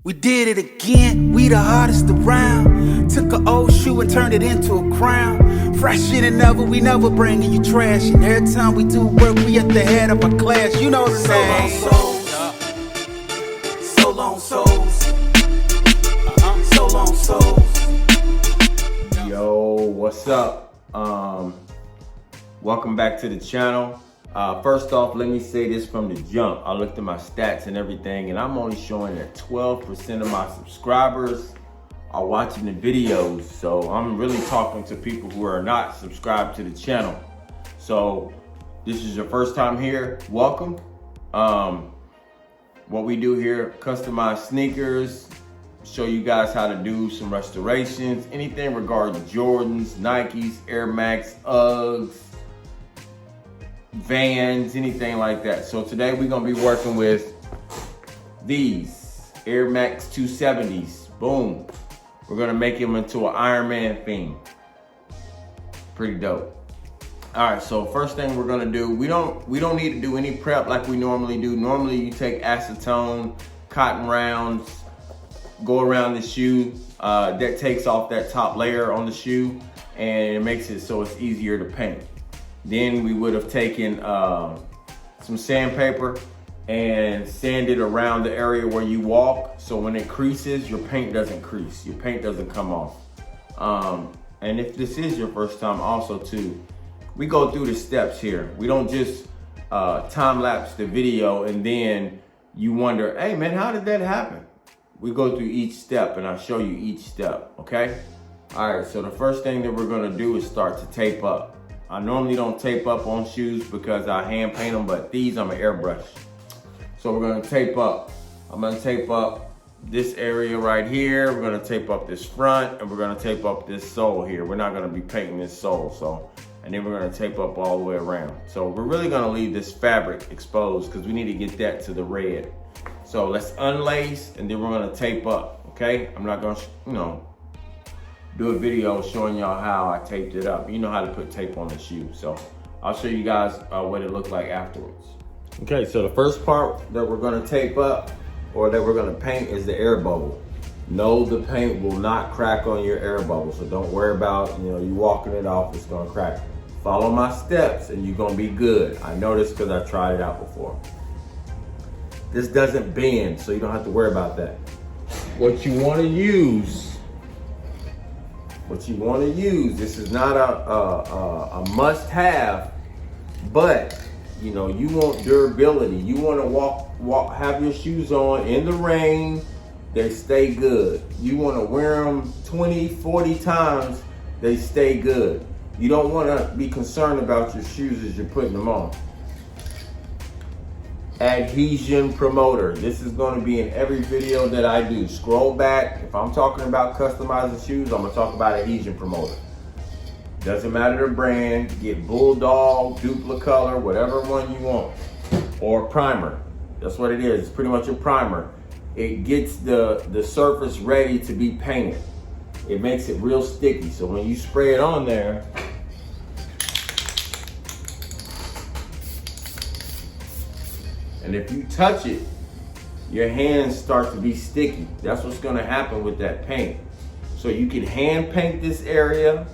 We did it again, we the hardest around. Took an old shoe and turned it into a crown. Fresher than ever, we never bringing you trash. And every time we do work, we at the head of our class. You know the name. So long souls. So long souls. Yo, what's up? Welcome back to the channel. First off, let me say this from the jump. I looked at my stats and everything, and I'm only showing that 12% of my subscribers are watching the videos. So I'm really talking to people who are not subscribed to the channel. So this is your first time here, welcome. What we do here, customize sneakers, show you guys how to do some restorations, anything regarding Jordans, Nikes, Air Max, Uggs, Vans, anything like that. So today we're gonna be working with these Air Max 270s. Boom. We're gonna make them into an Iron Man theme. Pretty dope. All right, so first thing we're gonna do, we don't need to do any prep like we normally do. Normally you take acetone, cotton rounds, go around the shoe. That takes off that top layer on the shoe and it makes it so it's easier to paint. Then we would have taken some sandpaper and sanded around the area where you walk. So when it creases, your paint doesn't crease, your paint doesn't come off. And if this is your first time also too, we go through the steps here. We don't just time lapse the video and then you wonder, hey man, how did that happen? We go through each step and I'll show you each step, okay? All right, so the first thing that we're gonna do is start to tape up. I normally don't tape up on shoes because I hand paint them, but these I'm gonna airbrush. So we're gonna tape up. I'm gonna tape up this area right here. We're gonna tape up this front and we're gonna tape up this sole here. We're not gonna be painting this sole, so. And then we're gonna tape up all the way around. So we're really gonna leave this fabric exposed because we need to get that to the red. So let's unlace and then we're gonna tape up, okay? I'm not gonna, do a video showing y'all how I taped it up. You know how to put tape on the shoe. So I'll show you guys what it looked like afterwards. Okay, so the first part that we're gonna tape up or that we're gonna paint is the air bubble. No, the paint will not crack on your air bubble. So don't worry about, you walking it off, it's gonna crack. Follow my steps and you're gonna be good. I know this because I tried it out before. This doesn't bend, so you don't have to worry about that. What you wanna use, this is not a must-have, but you want durability. You wanna have your shoes on in the rain, they stay good. You wanna wear them 20, 40 times, they stay good. You don't wanna be concerned about your shoes as you're putting them on. Adhesion Promoter. This is going to be in every video that I do. Scroll back. If I'm talking about customizing shoes, I'm going to talk about Adhesion Promoter. Doesn't matter the brand. Get Bulldog, Duplicolor, whatever one you want. Or primer. That's what it is. It's pretty much a primer. It gets the surface ready to be painted. It makes it real sticky. So when you spray it on there, and if you touch it, your hands start to be sticky. That's what's gonna happen with that paint. So you can hand paint this area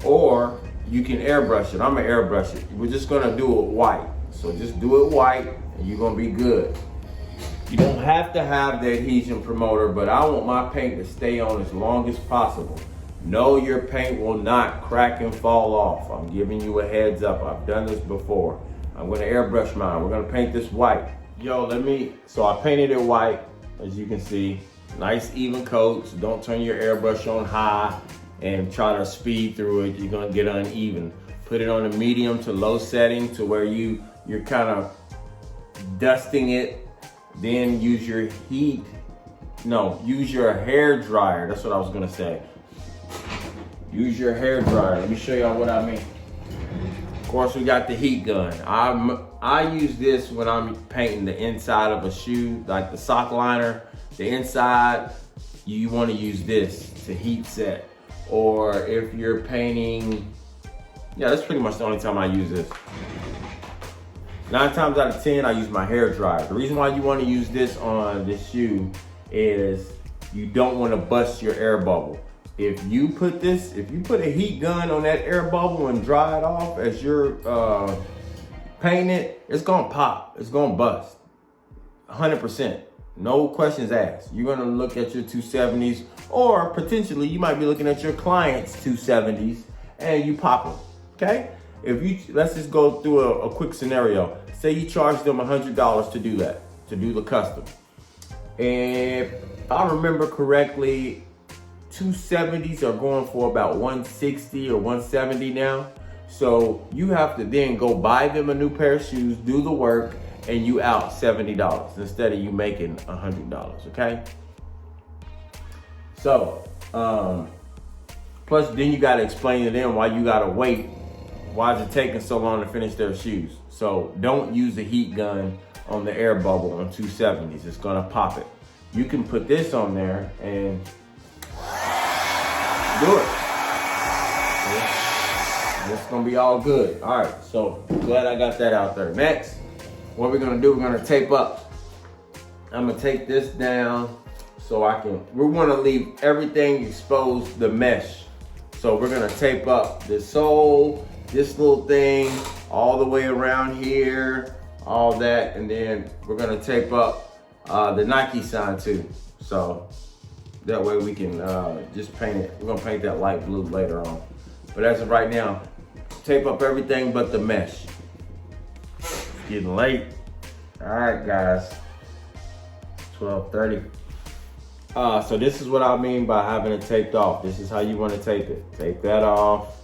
or you can airbrush it. I'm gonna airbrush it. We're just gonna do it white. So just do it white and you're gonna be good. You don't have to have the adhesion promoter, but I want my paint to stay on as long as possible. No, your paint will not crack and fall off. I'm giving you a heads up. I've done this before. I'm gonna airbrush mine. We're gonna paint this white. So I painted it white, as you can see. Nice even coats. Don't turn your airbrush on high and try to speed through it. You're gonna get uneven. Put it on a medium to low setting to where you're kind of dusting it. Then use your hair dryer. That's what I was gonna say. Use your hair dryer. Let me show y'all what I mean. Of course, we got the heat gun. I use this when I'm painting the inside of a shoe, like the sock liner. The inside, you want to use this to heat set. Or if you're painting, that's pretty much the only time I use this. 9 times out of 10, I use my hair dryer. The reason why you want to use this on this shoe is you don't want to bust your air bubble. If you put a heat gun on that air bubble and dry it off as you're painting it, it's gonna pop, it's gonna bust, 100%. No questions asked. You're gonna look at your 270s, or potentially you might be looking at your client's 270s and you pop them, okay? Let's just go through a quick scenario. Say you charge them $100 to do that, to do the custom. And if I remember correctly, 270s are going for about 160 or 170 now. So you have to then go buy them a new pair of shoes, do the work, and you out $70 instead of you making $100, okay? So, plus then you gotta explain to them why you gotta wait. Why is it taking so long to finish their shoes? So don't use a heat gun on the air bubble on 270s. It's gonna pop it. You can put this on there and do it. It's gonna be all good. All right, so glad I got that out there. Next, what we're gonna do, we're gonna tape up. I'm gonna take this down so we wanna leave everything exposed, the mesh. So we're gonna tape up the sole, this little thing, all the way around here, all that, and then we're gonna tape up the Nike sign too. So that way we can just paint it. We're gonna paint that light blue later on. But as of right now, tape up everything but the mesh. It's getting late. All right, guys, 12:30. So this is what I mean by having it taped off. This is how you want to tape it. Tape that off.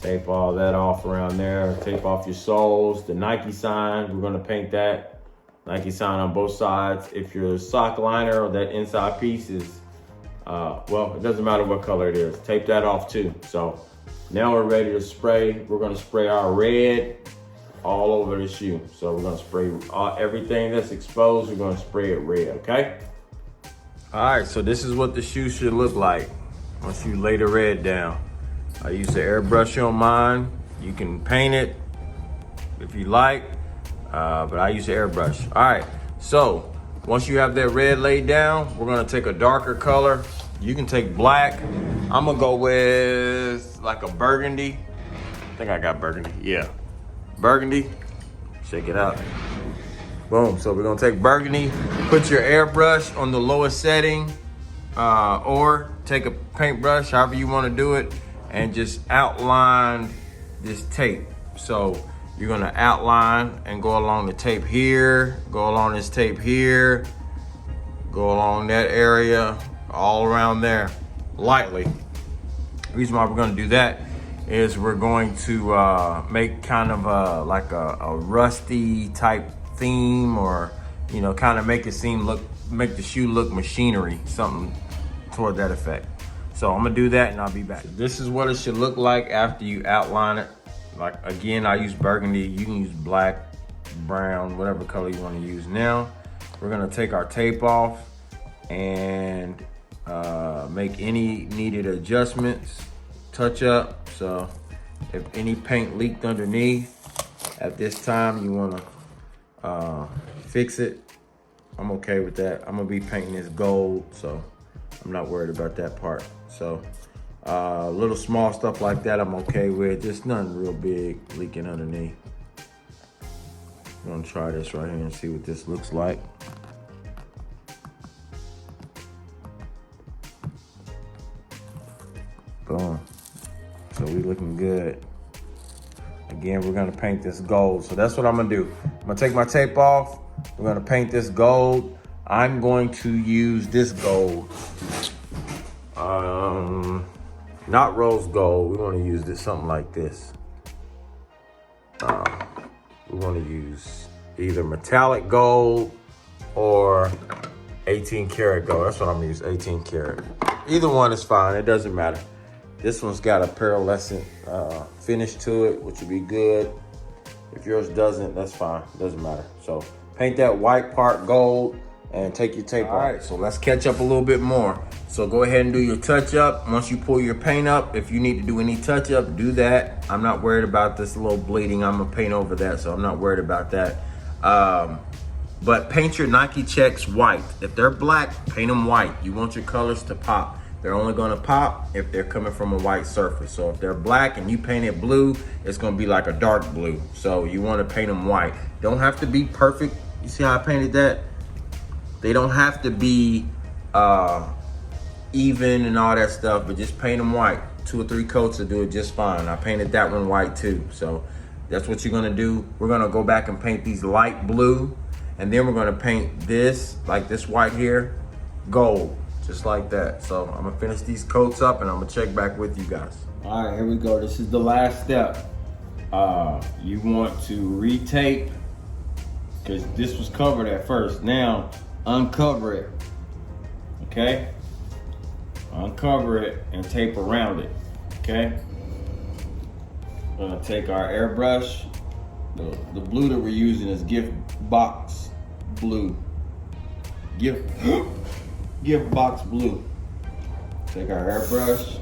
Tape all that off around there. Tape off your soles. The Nike sign, we're gonna paint that. Nike sign on both sides. If your sock liner or that inside piece is, well, it doesn't matter what color it is. Tape that off too. So now we're ready to spray. We're gonna spray our red all over the shoe. So we're gonna spray everything that's exposed, we're gonna spray it red, okay? All right, so this is what the shoe should look like once you lay the red down. I use the airbrush on mine. You can paint it if you like, but I use the airbrush. All right, so once you have that red laid down, we're gonna take a darker color. You can take black. I'm gonna go with like a burgundy. I think I got burgundy, yeah. Burgundy, shake it out. Boom, so we're gonna take burgundy, put your airbrush on the lowest setting, or take a paintbrush, however you wanna do it, and just outline this tape. So you're gonna outline and go along the tape here, go along this tape here, go along that area, all around there, lightly. The reason why we're gonna do that is we're going to make kind of like a rusty type theme, or kind of make the shoe look machinery, something toward that effect. So I'm gonna do that and I'll be back. So this is what it should look like after you outline it. Like again, I use burgundy, you can use black, brown, whatever color you want to use. Now we're gonna take our tape off and make any needed adjustments, touch up. So if any paint leaked underneath at this time, you wanna fix it. I'm okay with that. I'm gonna be painting this gold, so I'm not worried about that part. So little small stuff like that I'm okay with, just nothing real big leaking underneath. I'm gonna try this right here and see what this looks like. Boom. So we looking good. Again, we're gonna paint this gold. So that's what I'm gonna do. I'm gonna take my tape off. We're gonna paint this gold. I'm going to use this gold. Not rose gold. We wanna use this, something like this. We wanna use either metallic gold or 18 karat gold. That's what I'm gonna use, 18 karat. Either one is fine, it doesn't matter. This one's got a pearlescent finish to it, which would be good. If yours doesn't, that's fine, doesn't matter. So paint that white part gold and take your tape off. All right, so let's catch up a little bit more. So go ahead and do your touch up. Once you pull your paint up, if you need to do any touch up, do that. I'm not worried about this little bleeding. I'm gonna paint over that, so I'm not worried about that. But paint your Nike checks white. If they're black, paint them white. You want your colors to pop. They're only gonna pop if they're coming from a white surface. So if they're black and you paint it blue, it's gonna be like a dark blue. So you wanna paint them white. Don't have to be perfect. You see how I painted that? They don't have to be even and all that stuff, but just paint them white. 2 or 3 coats will do it just fine. I painted that one white too. So that's what you're gonna do. We're gonna go back and paint these light blue, and then we're gonna paint this, like this white here, gold, just like that. So I'm gonna finish these coats up and I'm gonna check back with you guys. All right, here we go. This is the last step. You want to retape, because this was covered at first. Now, uncover it, okay? Uncover it and tape around it, okay? We're gonna take our airbrush. The blue that we're using is gift box blue. Gift box blue. Take our airbrush.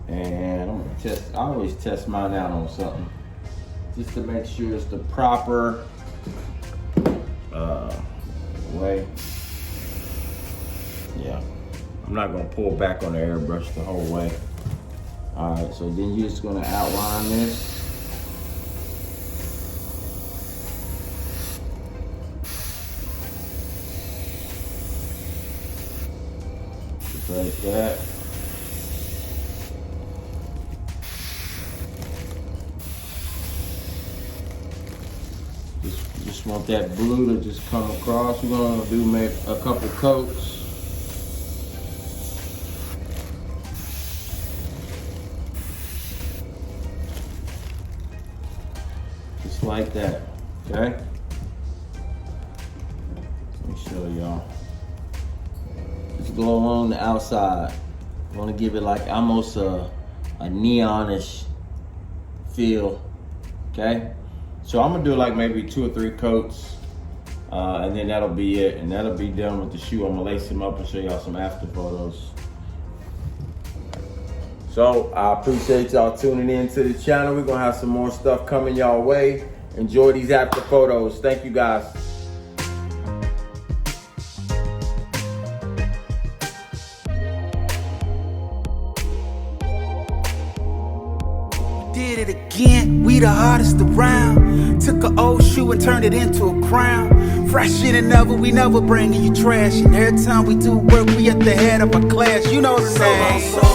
And I'm gonna test, I always test mine out on something, just to make sure it's the proper way. Yeah, I'm not gonna pull back on the airbrush the whole way. All right, so then you're just gonna outline this. Just like that. Just want that blue to just come across. We're gonna do maybe a couple coats. Just like that, okay? Let me show y'all. Just go along the outside. I wanna give it like almost a neonish feel, okay? So I'm gonna do like maybe 2 or 3 coats, and then that'll be it, and that'll be done with the shoe. I'm gonna lace them up and show y'all some after photos. So I appreciate y'all tuning in to the channel. We're gonna have some more stuff coming y'all way. Enjoy these after photos. Thank you guys. Did it again, we the hardest around. Took an old shoe and turned it into a crown. Fresher than ever, we never bringing you trash. And every time we do work, we at the head of our class. You know the name.